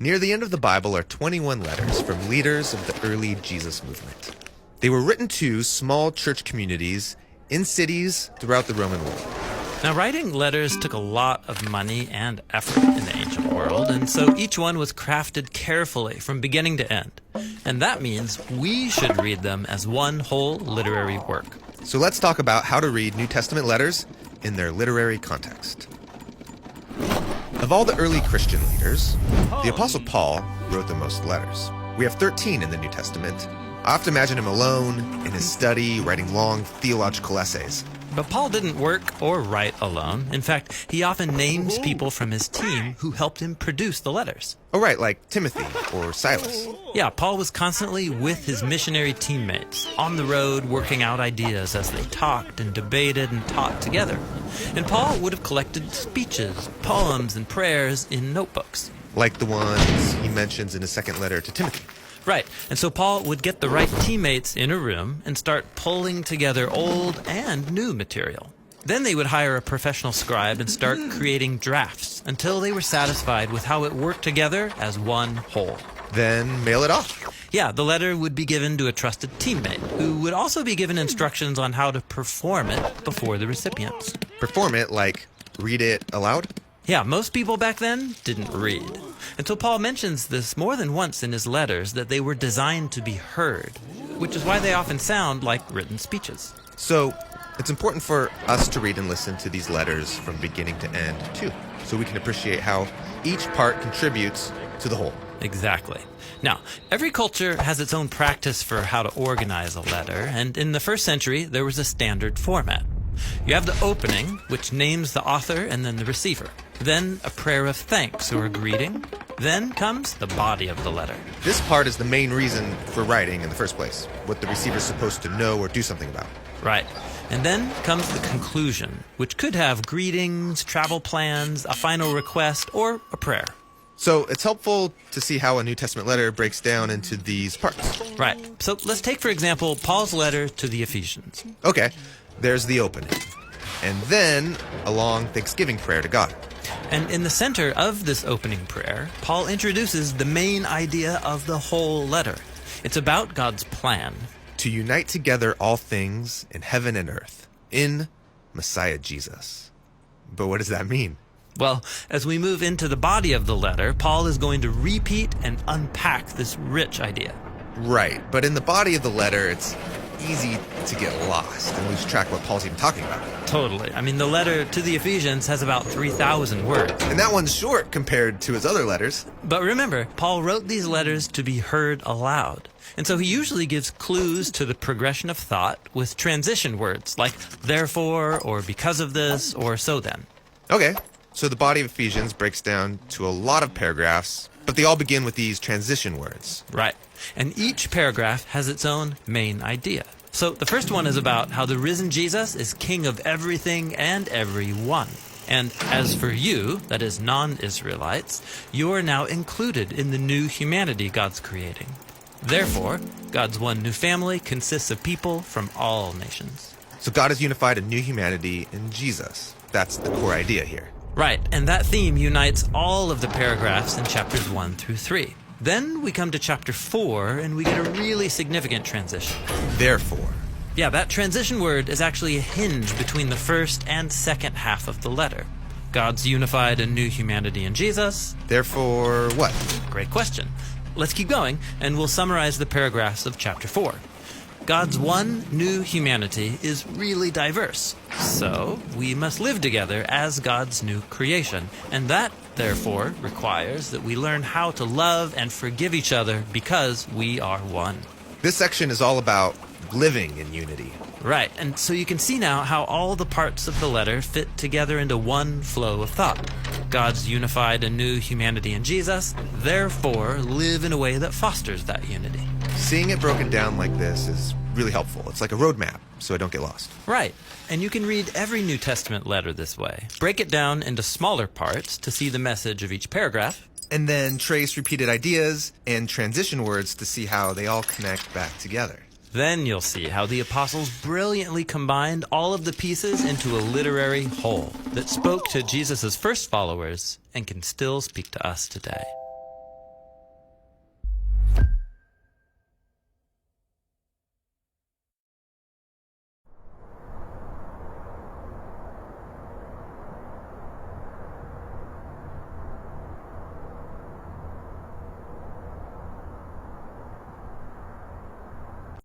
Near the end of the Bible are 21 letters from leaders of the early Jesus movement. They were written to small church communities in cities throughout the Roman world. Now, writing letters took a lot of money and effort in the ancient world, and so each one was crafted carefully from beginning to end. And that means we should read them as one whole literary work. So let's talk about how to read New Testament letters in their literary context. Of all the early Christian leaders, the Apostle Paul wrote the most letters. We have 13 in the New Testament. I often imagine him alone in his study, writing long theological essays. But Paul didn't work or write alone. In fact, he often names people from his team who helped him produce the letters. Oh, right, like Timothy or Silas. Yeah, Paul was constantly with his missionary teammates, on the road working out ideas as they talked and debated and taught together. And Paul would have collected speeches, poems, and prayers in notebooks. Like the ones he mentions in his second letter to Timothy. Right, and so Paul would get the right teammates in a room and start pulling together old and new material. Then they would hire a professional scribe and start creating drafts until they were satisfied with how it worked together as one whole. Then mail it off. Yeah, the letter would be given to a trusted teammate who would also be given instructions on how to perform it before the recipients. Perform it like read it aloud? Yeah, most people back then didn't read. Until Paul mentions this more than once in his letters, that they were designed to be heard, which is why they often sound like written speeches. So it's important for us to read and listen to these letters from beginning to end, too, so we can appreciate how each part contributes to the whole. Exactly. Now, every culture has its own practice for how to organize a letter, and in the first century, there was a standard format. You have the opening, which names the author and then the receiver. Then a prayer of thanks or a greeting. Then comes the body of the letter. This part is the main reason for writing in the first place, what the receiver's supposed to know or do something about. Right. And then comes the conclusion, which could have greetings, travel plans, a final request, or a prayer. So it's helpful to see how a New Testament letter breaks down into these parts. Right. So let's take, for example, Paul's letter to the Ephesians. Okay, there's the opening. And then a long thanksgiving prayer to God. And in the center of this opening prayer, Paul introduces the main idea of the whole letter. It's about God's plan. To unite together all things in heaven and earth, in Messiah Jesus. But what does that mean? Well, as we move into the body of the letter, Paul is going to repeat and unpack this rich idea. Right, but in the body of the letter, it's easy to get lost and lose track of what Paul's even talking about. Totally. I mean, the letter to the Ephesians has about 3,000 words. And that one's short compared to his other letters. But remember, Paul wrote these letters to be heard aloud. And so he usually gives clues to the progression of thought with transition words like therefore, or because of this, or so then. Okay, so the body of Ephesians breaks down to a lot of paragraphs, but they all begin with these transition words. Right. And each paragraph has its own main idea. So the first one is about how the risen Jesus is king of everything and everyone. And as for you, that is non-Israelites, you are now included in the new humanity God's creating. Therefore, God's one new family consists of people from all nations. So God has unified a new humanity in Jesus. That's the core idea here. Right, and that theme unites all of the paragraphs in chapters 1 through 3. Then we come to chapter 4, and we get a really significant transition. Therefore. Yeah, that transition word is actually a hinge between the first and second half of the letter. God's unified a new humanity in Jesus. Therefore what? Great question. Let's keep going, and we'll summarize the paragraphs of chapter 4. God's one new humanity is really diverse. So we must live together as God's new creation. And that, therefore, requires that we learn how to love and forgive each other because we are one. This section is all about living in unity. Right, and so you can see now how all the parts of the letter fit together into one flow of thought. God's unified a new humanity in Jesus, therefore live in a way that fosters that unity. Seeing it broken down like this is really helpful. It's like a roadmap, so I don't get lost. Right, and you can read every New Testament letter this way. Break it down into smaller parts to see the message of each paragraph. And then trace repeated ideas and transition words to see how they all connect back together. Then you'll see how the apostles brilliantly combined all of the pieces into a literary whole that spoke to Jesus' first followers and can still speak to us today.